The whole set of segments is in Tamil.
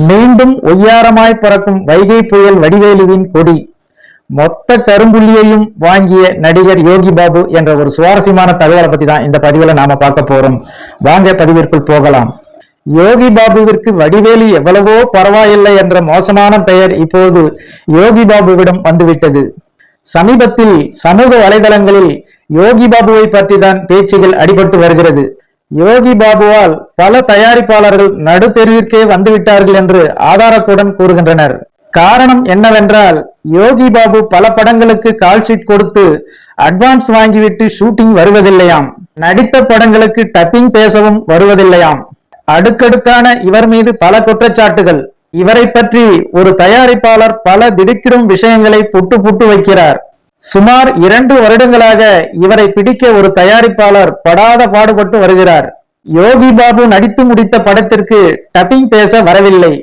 மீண்டும் ஒய்யாரமாய் பறக்கும் வைகை புயல் வடிவேலுவின் கொடி. மொத்த கரும்புள்ளியையும் வாங்கிய நடிகர் யோகி பாபு என்ற ஒரு சுவாரஸ்யமான தகவலை பத்தி தான் இந்த பதிவுல நாம பார்க்க போறோம். வாங்க பதிவிற்குள் போகலாம். யோகி பாபுவிற்கு வடிவேலு எவ்வளவோ பரவாயில்லை என்ற மோசமான பெயர் இப்போது யோகி பாபுவிடம் வந்துவிட்டது. சமீபத்தில் சமூக வலைதளங்களில் யோகி பாபுவை பற்றி தான் பேச்சுகள் அடிபட்டு வருகிறது. யோகி பாபுவால் பல தயாரிப்பாளர்கள் நடுத்தெருவிற்கே வந்துவிட்டார்கள் என்று ஆதாரத்துடன் கூறுகின்றனர். காரணம் என்னவென்றால், யோகி பாபு பல படங்களுக்கு கால் ஷீட் கொடுத்து அட்வான்ஸ் வாங்கிவிட்டு ஷூட்டிங் வருவதில்லையாம். நடித்த படங்களுக்கு டப்பிங் பேசவும் வருவதில்லையாம். அடுக்கடுக்கான இவர் மீது பல குற்றச்சாட்டுகள். இவரை பற்றி ஒரு தயாரிப்பாளர் பல திடுக்கிடும் விஷயங்களை புட்டு புட்டு வைக்கிறார். சுமார் 2 வருடங்களாக இவரை பிடிக்க ஒரு தயாரிப்பாளர் படாத பாடுபட்டு வருகிறார். யோகி பாபு நடித்து முடித்த படத்திற்கு டப்பிங் பேச வரவில்லை.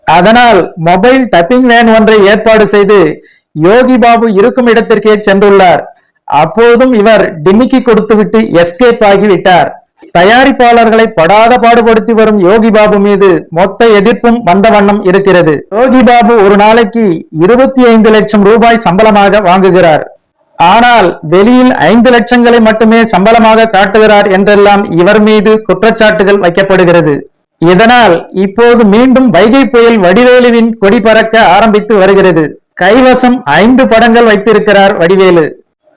அதனால் மொபைல் டப்பிங் வேன் ஒன்றை ஏற்பாடு செய்து யோகி பாபு இருக்கும் இடத்திற்கே சென்றுள்ளார். அப்போதும் இவர் டிமிக்கி கொடுத்துவிட்டு எஸ்கேப் ஆகிவிட்டார். தயாரிப்பாளர்களை படாத பாடுபடுத்தி வரும் யோகி பாபு மீது மொத்த எதிர்ப்பும் வந்த வண்ணம் இருக்கிறது. யோகி பாபு ஒரு நாளைக்கு 25 லட்சம் ரூபாய் சம்பளமாக வாங்குகிறார். ஆனால் வெளியில் 5 லட்சங்களை மட்டுமே சம்பளமாக காட்டுகிறார் என்றெல்லாம் இவர் மீது குற்றச்சாட்டுகள் வைக்கப்படுகிறது. இதனால் இப்போது மீண்டும் வைகை புயல் வடிவேலுவின் கொடி பறக்க ஆரம்பித்து வருகிறது. கைவசம் 5 படங்கள் வைத்திருக்கிறார் வடிவேலு.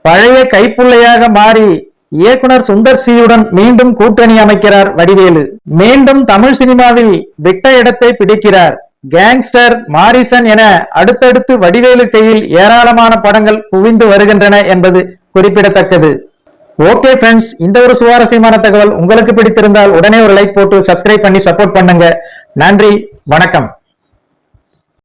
பழைய கைப்புள்ளையாக மாறி இயக்குனர் சுந்தர் சியுடன் மீண்டும் கூட்டணி அமைக்கிறார் வடிவேலு. மீண்டும் தமிழ் சினிமாவில் விட்ட இடத்தை பிடிக்கிறார். கேங்ஸ்டர், மாரிசன் என அடுத்தடுத்து வடிவேலு கையில் ஏராளமான படங்கள் குவிந்து வருகின்றன என்பது குறிப்பிடத்தக்கது. ஓகே ஃப்ரெண்ட்ஸ், இந்த ஒரு சுவாரஸ்யமான தகவல் உங்களுக்கு பிடித்திருந்தால் உடனே ஒரு லைக் போட்டு சப்ஸ்கிரைப் பண்ணி சப்போர்ட் பண்ணுங்க. நன்றி, வணக்கம்.